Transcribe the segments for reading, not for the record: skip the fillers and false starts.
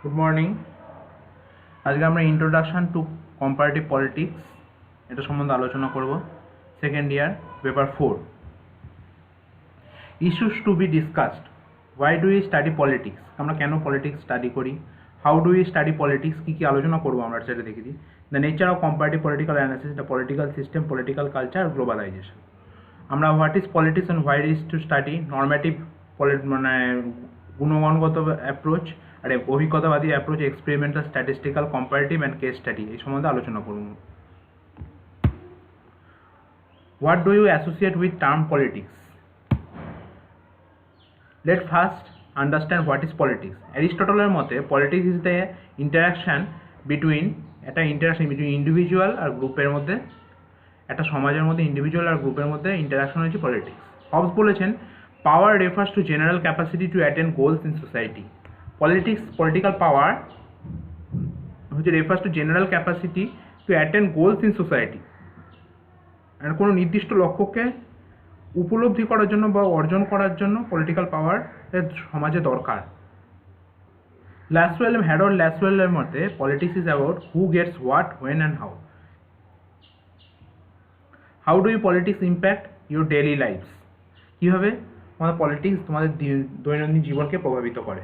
Good morning. আজকে আমরা introduction to comparative politics এটা সম্বন্ধে আলোচনা করব। Second year paper 4 issues to be discussed. Why do you study politics, আমরা কেন পলিটিক্স স্টাডি করি। How do you study politics, কী কী আলোচনা করবো আমরা সেটা দেখে দিই। The nature of comparative political analysis, the political system, political culture, globalization. আমরা what is politics and why is to study, normative মানে গুণগণগত অ্যাপ্রোচ আর অভিজ্ঞতাবাদী approach, experimental, statistical, comparative and case study, এই সম্বন্ধে আলোচনা করব। What do you associate with term politics? Let first understand what is politics. অ্যারিস্টটলের মতে politics is the interaction between individual আর গ্রুপের মধ্যে, একটা সমাজের মধ্যে ইন্ডিভিজুয়াল আর গ্রুপের মধ্যে ইন্টারাকশন হচ্ছে পলিটিক্স। হবস বলেছেন power refers to general capacity to attend goals in society. Political power হচ্ছে refers to general capacity to attend goals in society, আর কোনো নির্দিষ্ট লক্ষ্যকে উপলব্ধি করার জন্য বা অর্জন করার জন্য পলিটিক্যাল পাওয়ার সমাজে দরকার। হ্যারল্ড ল্যাসওয়েলের মতে politics is about who gets what, when and how. How do you politics impact your daily lives? কীভাবে তোমাদের পলিটিক্স তোমাদের দৈনন্দিন জীবনকে প্রভাবিত করে।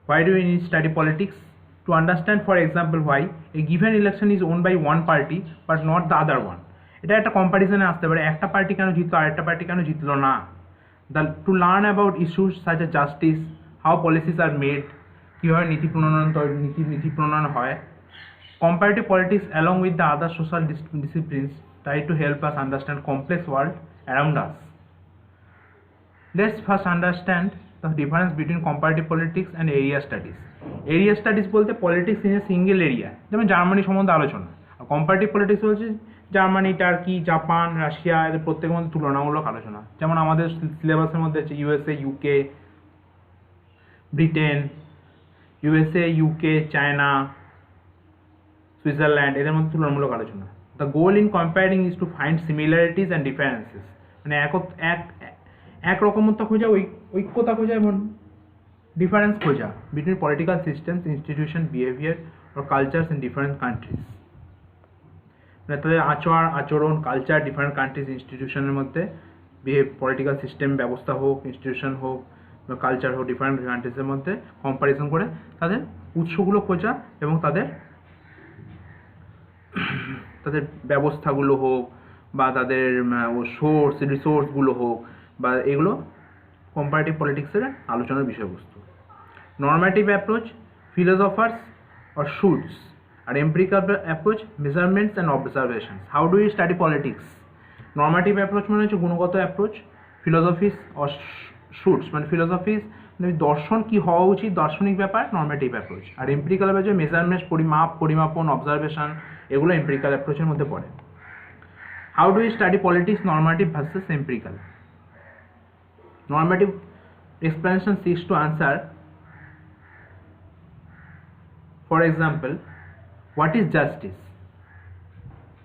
Why do you study politics? To understand, for example, why a given election is won by one party but not the other one. এটা একটা কম্প্যারিজনে আসতে পারে, একটা পার্টি কেন জিতলো আরেকটা পার্টি কেন জিতলো না। To learn about issues such a justice, how policies are made, কীভাবে নীতি প্রণয়ন হয়। Comparative politics, along with the other social disciplines, try to help us understand complex world around us. Let's first understand the difference between comparative politics and area studies. Area studies বলতে politics in a single area, যেমন Germany সম্বন্ধে আলোচনা। আর comparative politics হচ্ছে Germany, turkey, Japan, Russia, এদের প্রত্যেকের মধ্যে তুলনামূলক আলোচনা। যেমন আমাদের সিলেবাসের মধ্যে আছে USA, UK, Britain, USA, UK, China, Switzerland, এদের মধ্যে তুলনামূলক আলোচনা। The goal in comparing is to find similarities and differences, মানে একরকমতা খোঁজা, ঐক্যতা খোঁজা এবং ডিফারেন্স খোঁজা between political systems, institution, behaviour or cultures in different countries. মানে তাদের আচরণ, কালচার ডিফারেন্ট কান্ট্রিজ, ইনস্টিটিউশনের মধ্যে পলিটিক্যাল সিস্টেম ব্যবস্থা হোক, ইনস্টিটিউশন হোক, কালচার হোক, ডিফারেন্ট কান্ট্রিজের মধ্যে কম্পারিজন করে তাদের উৎসগুলো খোঁজা এবং তাদের ব্যবস্থাগুলো হোক বা তাদের রিসোর্সগুলো হোক বা এগুলো কম্পারেটিভ পলিটিক্সের আলোচনার বিষয়বস্তু। Normative approach, philosophers or shoulds, আর empirical approach, measurements and observations. How do you study politics? Normative approach মানে হচ্ছে গুণগত অ্যাপ্রোচ, ফিলোসফিস অর শুটস মানে ফিলোসফিস মানে দর্শন কী হওয়া উচিত, দার্শনিক ব্যাপার, নর্মেটিভ অ্যাপ্রোচ। আর এম্পিরিক্যাল অ্যাপ্রোচ মেজারমেন্টস, পরিমাপন, অবজারভেশন, এগুলো এম্পিরিক্যাল অ্যাপ্রোচের মধ্যে পড়ে। How do you study politics, normative versus empirical? Normative explanation seeks to answer, for example, what is justice?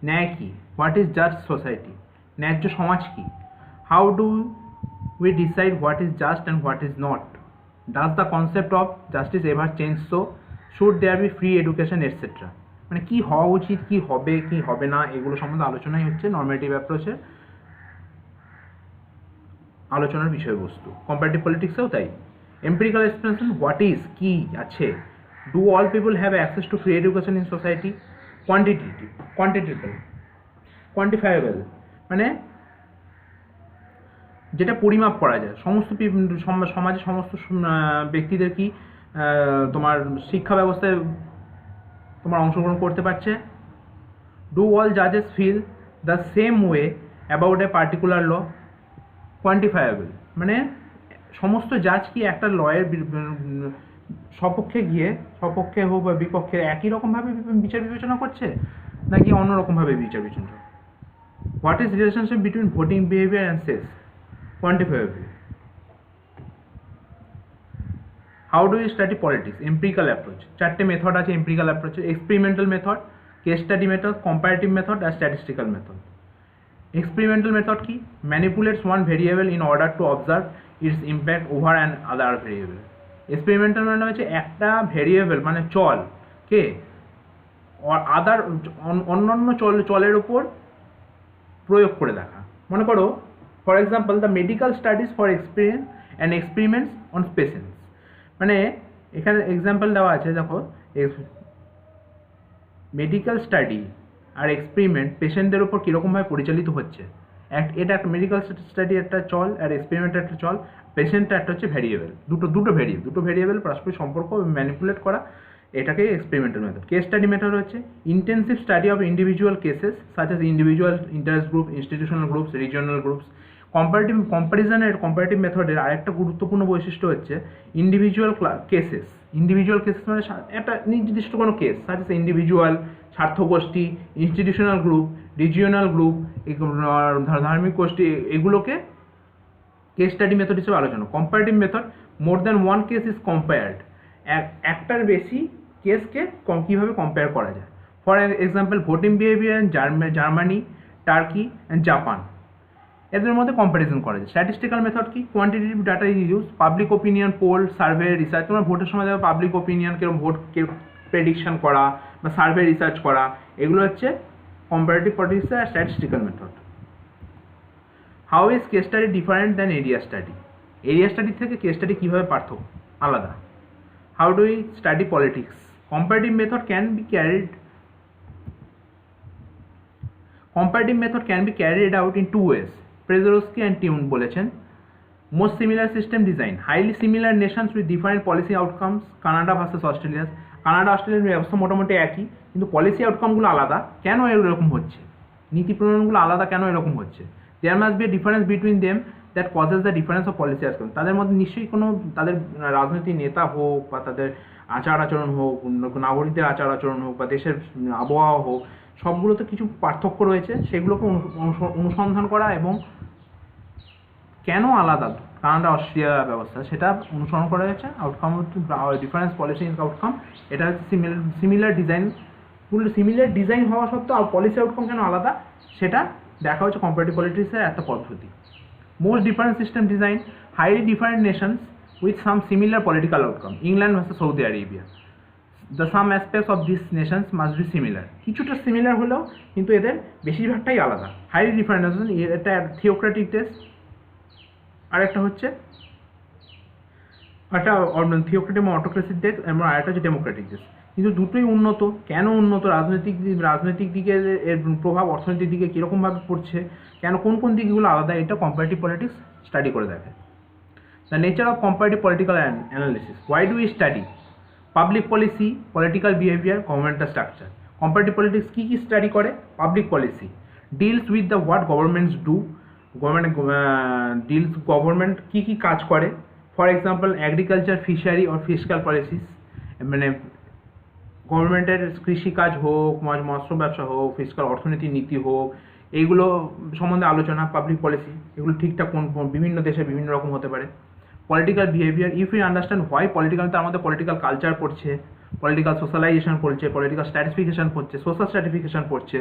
ন্যায় কি? What is just society? ন্যায্য সমাজ কি? How do we decide what is just and what is not? Does the concept of justice ever change? So should there be free education, etc.? মানে কি হওয়া উচিত, কি হবে, কি হবে না, এগুলো সম্বন্ধে আলোচনাই হচ্ছে নর্মেটিভ অ্যাপ্রোচের আলোচনার বিষয়বস্তু। কম্পারেটিভ পলিটিক্সেও তাই। এম্পিরিক্যাল এক্সপ্লেনেশন, হোয়াট ইজ, কি আছে। Do all people have access to free education in society? Quantifiable মানে যেটা পরিমাপ করা যায়। সমাজে সমস্ত ব্যক্তিদের কি তোমার শিক্ষা ব্যবস্থায় তোমার অংশগ্রহণ করতে পারছে? ডু অল জাজেস feel the same way about a particular law? Quantifiable মানে সমস্ত জাজ কি একটা লয়ের সপক্ষে হোক বা বিপক্ষে একই রকমভাবে বিচার বিবেচনা করছে নাকি অন্যরকমভাবে বিচার বিবেচনা? What is relationship between voting behaviour and sex? Quantifiable. How do you study politics? Empirical approach. চারটে মেথড আছে এম্পিরিক্যাল অ্যাপ্রোচের: experimental method, case study method, comparative method আর স্ট্যাটিস্টিক্যাল মেথড। এক্সপেরিমেন্টাল মেথড কি? Manipulates one variable in order to observe its impact over an other variable. Experimental মানে হচ্ছে একটা variable মানে চলকে আদার অন্যান্য চলের উপর প্রয়োগ করে দেখা। মনে করো for example the medical studies for experiments on patients, মানে এখানে এক্সাম্পল দেওয়া আছে, দেখো মেডিকেল স্টাডি আর এক্সপেরিমেন্ট পেশেন্টদের উপর কীরকমভাবে পরিচালিত হচ্ছে। এটা একটা মেডিকেল স্টাডি একটা চল, আর এক্সপেরিমেন্ট একটা চল, পেশেন্টটা একটা হচ্ছে ভ্যারিয়েবল, দুটো ভ্যারিয়েবল পারস্পরিক সম্পর্ক ম্যানিপুলেট করা, এটাকে experimental method. Case study method হচ্ছে intensive study of individual cases such as individual interest group, institutional groups, regional groups. কম্পারিজনের মেথডের আরেকটা গুরুত্বপূর্ণ বৈশিষ্ট্য হচ্ছে ইন্ডিভিজুয়াল কেসেস মানে একটা নির্দিষ্ট কোনো কেস সাচ এস ইন্ডিভিজুয়াল, স্বার্থগোষ্ঠী, ইনস্টিটিউশনাল গ্রুপ, রিজিওনাল গ্রুপ, ধার্মিক গোষ্ঠী, এগুলোকে কেস স্টাডি মেথড হিসেবে আলোচনা। Comparative method, more than one case is compared, একটার বেশি কেসকে কীভাবে কম্পেয়ার করা যায়। For example voting behaviour in Germany, Turkey and Japan, এদের মধ্যে কম্প্যারিজন করা যায়। স্ট্যাটিস্টিক্যাল মেথড কি, quantitative data is use, public opinion poll, survey, research. তোমরা ভোটের সময় দেখো পাবলিক ওপিনিয়ন কিরকম ভোটকে প্রেডিকশন করা বা সার্ভে রিসার্চ করা, এগুলো হচ্ছে কম্পারেটিভ পলিটিক্স আর statistical method. How is case study different than area study, area study থেকে কেস স্টাডি কীভাবে আলাদা। How do we study politics, comparative method can be carried out in two ways, Przeworski and Teune বলেছেন। Most similar system design, highly similar nations with different policy outcomes, Canada versus Australia. Canada অস্ট্রেলিয়ার ব্যবস্থা মোটামুটি একই, কিন্তু policy আউটকামগুলো আলাদা। কেন এরকম হচ্ছে, নীতি প্রণয়নগুলো আলাদা কেন এরকম হচ্ছে? There must be a difference between them that causes the difference of policy outcome. তাদের মধ্যে নিশ্চয়ই কোনো, তাদের রাজনৈতিক নেতা হোক বা তাদের আচার আচরণ হোক, নাগরিকদের আচার আচরণ হোক বা দেশের আবহাওয়া হোক, সবগুলোতে কিছু পার্থক্য রয়েছে, সেগুলোকে অনুসন্ধান করা এবং কেন আলাদা কানাডা অস্ট্রেলিয়া ব্যবস্থা সেটা অনুসরণ করা হয়েছে। আউটকাম ডিফারেন্স পলিসি আউটকাম, এটা হচ্ছে সিমিলার ডিজাইন হওয়া সত্ত্বেও পলিসি আউটকাম কেন আলাদা সেটা দেখা হচ্ছে কম্পারেটিভ পলিটিক্সের একটা পদ্ধতি। Most different system design, highly different Nations with some similar political outcome, England versus Saudi Arabia. The some aspects of this Nations must be similar, কিছুটা সিমিলার হলেও কিন্তু এদের বেশিরভাগটাই আলাদা। হাইলি ডিফারেন্ট নেশন, এটা থিওক্রেটিক টেস্ট, আর একটা হচ্ছে একটা থিওক্রেটিক অটোক্রেসির দেশ এবং আরেকটা হচ্ছে ডেমোক্রেটিক দেশ, কিন্তু দুটোই উন্নত। কেন উন্নত? রাজনৈতিক দিকে এর প্রভাব অর্থনৈতিক দিকে কীরকমভাবে পড়ছে, কেন কোন দিকগুলো আলাদা, এটা কম্পারেটিভ পলিটিক্স স্টাডি করে দেখে। The nature of comparative political analysis, why do we study public policy, political behaviour, governmental structure. Comparative politics কী স্টাডি করে? Public policy, deals with the what governments do, government কী কাজ করে। For example agriculture, fishery or fiscal policies, মানে গভর্নমেন্টের কৃষিকাজ হোক, মৎস্য ব্যবসা হোক, ফিসক্যাল অর্থনীতির নীতি হোক, এইগুলো সম্বন্ধে আলোচনা। পাবলিক পলিসি এগুলো ঠিকঠাক কোন বিভিন্ন দেশে বিভিন্ন রকম হতে পারে। Political behaviour, if you understand why political, তার মধ্যে পলিটিক্যাল কালচার পড়ছে, পলিটিক্যাল সোশ্যালাইজেশন পড়ছে, পলিটিক্যাল স্ট্র্যাটিফিকেশন পড়ছে, সোশ্যাল স্ট্র্যাটিফিকেশন পড়ছে।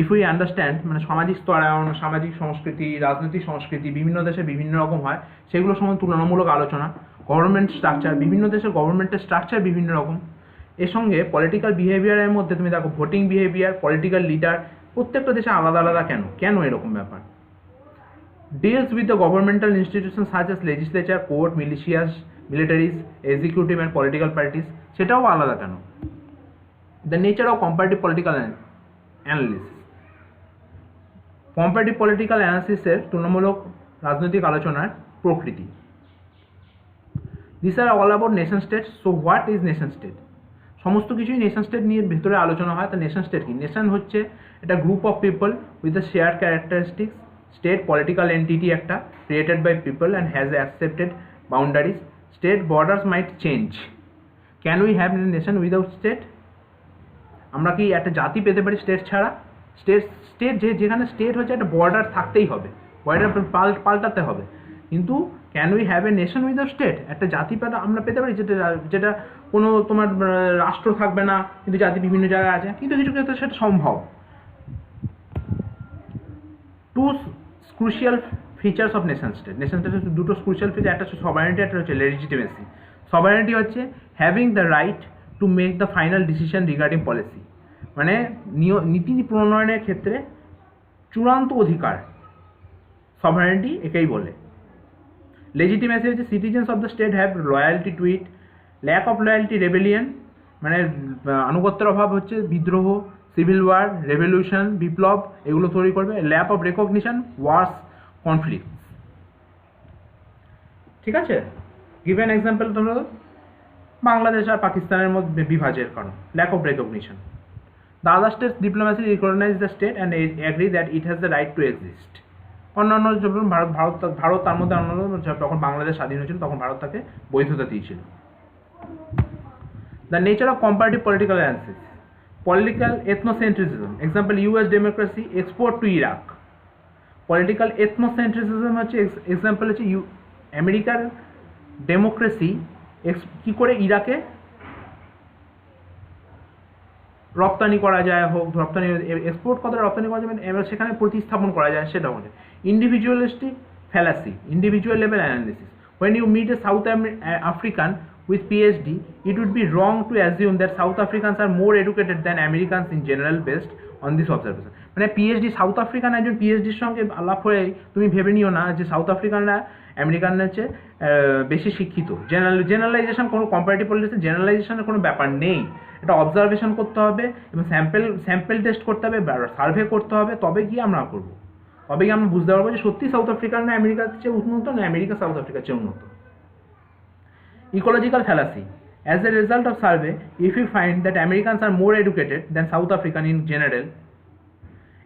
ইফ ইউ আন্ডারস্ট্যান্ড মানে সামাজিক স্তরায়ন, সামাজিক সংস্কৃতি, রাজনৈতিক সংস্কৃতি বিভিন্ন দেশে বিভিন্ন রকম হয়, সেগুলো সম্বন্ধে তুলনামূলক আলোচনা। গভর্নমেন্ট স্ট্রাকচার, বিভিন্ন দেশের গভর্নমেন্টের স্ট্রাকচার বিভিন্ন রকম। এর সঙ্গে পলিটিক্যাল বিহেভিয়ারের মধ্যে তুমি দেখো ভোটিং বিহেভিয়ার, পলিটিক্যাল লিডার, প্রত্যেকটা দেশে আলাদা আলাদা কেন এরকম ব্যাপার। Deals with the governmental institution such as legislature, court, militias, militaries, executive and political parties, সেটাও আলাদা কেন। The nature of comparative political analysis, comparative political অ্যানালিসিসের তুলনামূলক রাজনৈতিক আলোচনার প্রকৃতি। This are all about nation state. So what is nation state? সমস্ত কিছুই নেশন স্টেট নিয়ে ভেতরে আলোচনা হয়। তা নেশন স্টেট কি? নেশন হচ্ছে এটা group of people with the share characteristics. State political entity একটা, created by people and has accepted boundaries. State borders might change. Can we have nation without state? আমরা কি একটা জাতি পেতে পারি স্টেট ছাড়া? স্টেট যেখানে স্টেট হচ্ছে একটা বর্ডার থাকতেই হবে, বর্ডার পাল্টাতে হবে, কিন্তু can we have a nation without state? একটা জাতি আমরা পেতে পারি যেটা কোনো তোমার রাষ্ট্র থাকবে না, কিন্তু জাতি বিভিন্ন জায়গায় আছে, কিন্তু কিছু ক্ষেত্রে সেটা সম্ভব। Two crucial features of nation state. Nation স্টেটের দুটো ক্রুশিয়াল ফিচার, একটা হচ্ছে সভারেনিটি, একটা হচ্ছে লেজিটিমেসি। সভারেনিটি হচ্ছে having the right to make the final decision regarding policy, মানে নীতি প্রণয়নের ক্ষেত্রে চূড়ান্ত অধিকার, সভারেনিটি একেই বলে। লেজিটিমেসি হচ্ছে citizens of the state have loyalty to it, lack of loyalty rebellion, মানে আনুগত্যের অভাব হচ্ছে বিদ্রোহ, সিভিল ওয়ার, রেভলিউশন, বিপ্লব, এগুলো তৈরি করবে। Lack of recognition, wars, conflict. ঠিক আছে, গিভেন এক্সাম্পল তোমরা বাংলাদেশ আর পাকিস্তানের মধ্যে বিভাজের কারণ, lack of recognition. The other states diplomacy recognise the state and agree that it has the right to exist. অন্যান্য যখন ভারত তার মধ্যে অন্যান্য যখন বাংলাদেশ স্বাধীন হয়েছিল তখন ভারত তাকে বৈধতা দিয়েছিল। The nature of comparative political analysis, political ethnocentrism, example US democracy export to Iraq. Political ethnocentrism হচ্ছে এক্সাম্পল হচ্ছে আমেরিকার ডেমোক্রেসি কী করে ইরাকে রপ্তানি করা যায়, হোক রপ্তানি এক্সপোর্ট কতটা রপ্তানি করা যাবে এবার সেখানে প্রতিস্থাপন করা যায় সেটা হচ্ছে individualistic fallacy, individual level analysis. When you meet a South African with PhD, it would be wrong to assume that South Africans are more educated than Americans in general based on this observation. মানে PhD south African একজন পিএইচডির সঙ্গে আলাপ হয়ে তুমি ভেবে নিও না যে সাউথ আফ্রিকানরা আমেরিকানরা হচ্ছে বেশি শিক্ষিত। জেনারেলাইজেশন, কোনো কম্পারেটিভ পলিটিক্সে জেনারেলাইজেশনের কোনো ব্যাপার নেই। এটা অবজারভেশন করতে হবে এবং স্যাম্পেল টেস্ট করতে হবে, সার্ভে করতে হবে, তবে গিয়ে আমরা করবো, তবে গিয়ে আমরা বুঝতে পারবো যে সত্যি সাউথ আফ্রিকানরা আমেরিকার চেয়ে উন্নত না আমেরিকা সাউথ আফ্রিকার চেয়ে উন্নত। Ecological fallacy, as a result of survey if you find that Americans are more educated than South African in general,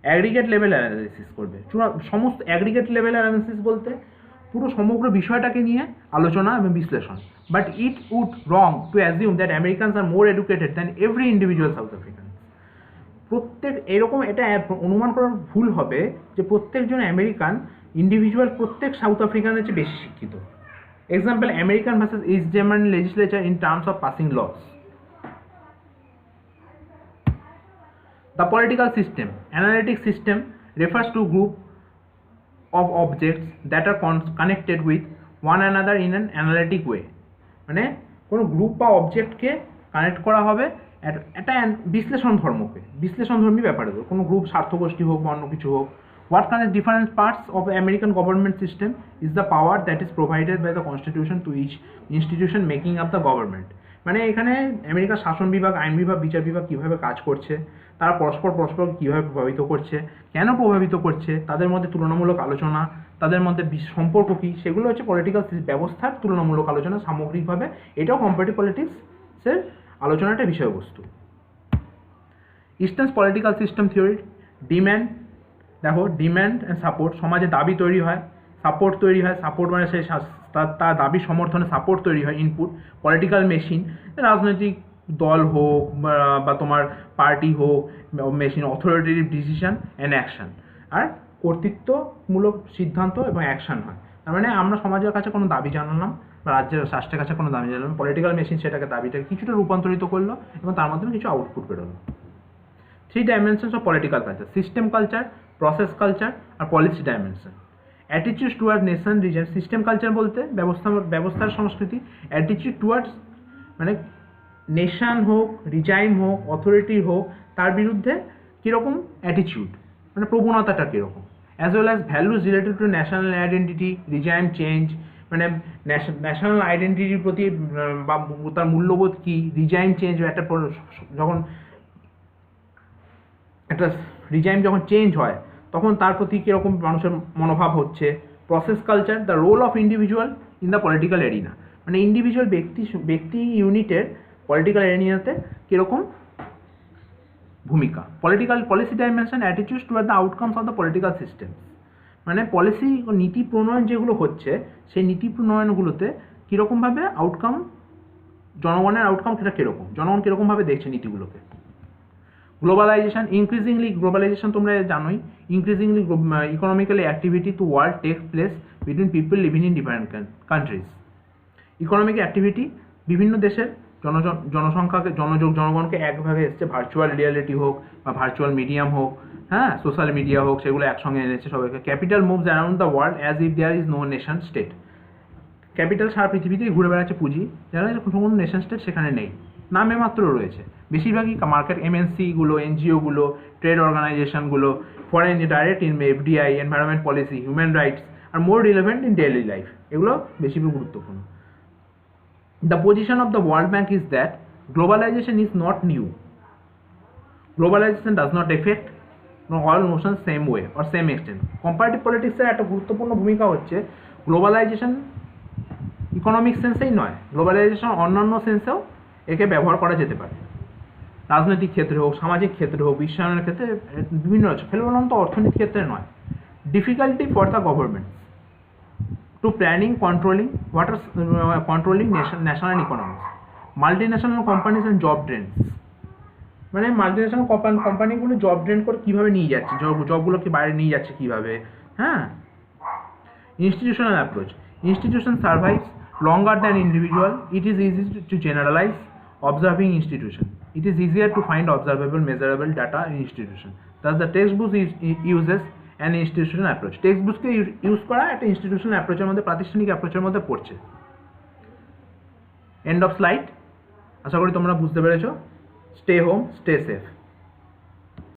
aggregate level analysis করবে। সমস্ত অ্যাগ্রিগেট লেভেল অ্যানালিসিস বলতে পুরো সমগ্র বিষয়টাকে নিয়ে আলোচনা এবং বিশ্লেষণ। But it would wrong to assume that Americans are more educated than every individual South African. প্রত্যেক এরকম এটা অনুমান করার ভুল হবে যে প্রত্যেকজন আমেরিকান ইন্ডিভিজুয়াল প্রত্যেক সাউথ আফ্রিকানের চেয়ে বেশি শিক্ষিত। Example American versus East German legislature in terms of passing laws. The political system, analytic system refers to group of objects that are connected with one another in an analytic way. মানে কোনো group বা অবজেক্টকে connect করা হবে একটা বিশ্লেষণধর্মী ব্যাপারে, কোনো group স্বার্থগোষ্ঠী হোক বা অন্য কিছু হোক। What connects different parts of the American government system is the power that is provided by the constitution to each institution making up the government. মানে এখানে আমেরিকার শাসন বিভাগ, আইন বিভাগ, বিচার বিভাগ কীভাবে কাজ করছে, তারা পরস্পর কীভাবে প্রভাবিত করছে, কেন প্রভাবিত করছে, তাদের মধ্যে তুলনামূলক আলোচনা, তাদের মধ্যে সম্পর্ক কী, সেগুলো হচ্ছে পলিটিক্যাল ব্যবস্থার তুলনামূলক আলোচনা সামগ্রিকভাবে। এটাও কম্পারেটিভ পলিটিক্সের আলোচনাটা বিষয়বস্তু। ইস্টার্নস পলিটিক্যাল সিস্টেম থিওরি, ডিম্যান্ড, দেখো ডিম্যান্ড অ্যান্ড সাপোর্ট, সমাজে দাবি তৈরি হয়, সাপোর্ট তৈরি হয়, সাপোর্ট মানে সেই তার দাবি সমর্থনে সাপোর্ট তৈরি হয়, ইনপুট। পলিটিক্যাল মেশিন, রাজনৈতিক দল হোক বা তোমার পার্টি হোক, machine authoritative decision and action, আর কর্তৃত্বমূলক সিদ্ধান্ত এবং অ্যাকশন হয়। তার মানে আমরা সমাজের কাছে কোনো দাবি জানালাম বা রাজ্যের রাষ্ট্রের কাছে কোনো দাবি জানালাম, পলিটিক্যাল মেশিন সেটাকে দাবিটাকে কিছুটা রূপান্তরিত করলো এবং তার মাধ্যমে কিছু আউটপুট বেরোলো। 3 dimensions of political culture: system culture, process culture R policy dimension. Attitudes towards nation region, system culture বলতে ব্যবস্থার সংস্কৃতি, attitude towards মানে নেশন হোক, রিজাইম হোক, অথরিটি হোক, তার বিরুদ্ধে কীরকম অ্যাটিটিউড, মানে প্রবণতাটা কীরকম, as well as values related to national identity, রিজাইম change, মানে ন্যাশনাল আইডেন্টিটির প্রতি বা তার মূল্যবোধ কী, রিজাইম চেঞ্জ একটা যখন একটা রিজাইম যখন চেঞ্জ হয় তখন তার প্রতি কীরকম মানুষের মনোভাব হচ্ছে। Process culture, the role of individual in the political arena, মানে ইন্ডিভিজুয়াল ব্যক্তি ইউনিটের পলিটিক্যাল এরিনাতে কীরকম ভূমিকা। Policy dimension, attitudes toward the outcomes of the political system, মানে পলিসি নীতি প্রণয়ন যেগুলো হচ্ছে সেই নীতি প্রণয়নগুলোতে কীরকমভাবে আউটকাম, জনগণের আউটকাম সেটা কীরকম, জনগণ কীরকমভাবে দেখছে নীতিগুলোকে। গ্লোবালাইজেশন, গ্লোবালাইজেশন তোমরা জানোই, increasingly economically activity to world take place between people living in different countries. Economic activity বিভিন্ন দেশের জনগণকে একভাবে এসছে, ভার্চুয়াল রিয়ালিটি হোক বা ভার্চুয়াল মিডিয়াম হোক, হ্যাঁ সোশ্যাল মিডিয়া হোক, সেগুলো একসঙ্গে এনেছে সবাইকে। Capital moves around the world as if there is no nation state, capital সারা পৃথিবীতেই ঘুরে বেড়াচ্ছে পুঁজি, যারা কোনো নেশন স্টেট সেখানে নেই, নামে মাত্র রয়েছে। বেশিরভাগই মার্কেট এমএনসিগুলো, এনজিওগুলো, ট্রেড অর্গানাইজেশনগুলো, foreign direct FDI, environment policy, human rights আর more relevant in daily life, এগুলো বেশি গুরুত্বপূর্ণ। The position of the World Bank is that globalization is not new. Globalization does not affect all notions same way or same extent. Comparative politics এর একটা গুরুত্বপূর্ণ ভূমিকা হচ্ছে globalization economic সেন্সেই নয়, globalization অন্যান্য সেন্সেও একে ব্যবহার করা যেতে পারে। রাজনৈতিক ক্ষেত্রে হোক, সামাজিক ক্ষেত্রে হোক, বিশ্বায়নের ক্ষেত্রে বিভিন্ন আছে, কেবলমাত্র অর্থনীতির ক্ষেত্রে নয়। Difficulty for the government to planning, controlling national economies, multinational companies and job trends, মানে মাল্টিনেশনাল কোম্পানিগুলো জব ড্রেন করে কীভাবে নিয়ে যাচ্ছে, জবগুলোকে বাইরে নিয়ে যাচ্ছে কীভাবে। হ্যাঁ, institutional approach, institution survives longer than individual, it is easy to generalize observing institution, it is easier to find observable measurable data in institution, that's the textbook uses an institutional approach. Text বুককে use করা একটা institutional অ্যাপ্রোচের মধ্যে, প্রাতিষ্ঠানিক অ্যাপ্রোচের মধ্যে পড়ছে। End of slide. আশা করি তোমরা বুঝতে পেরেছো। Stay home, stay safe.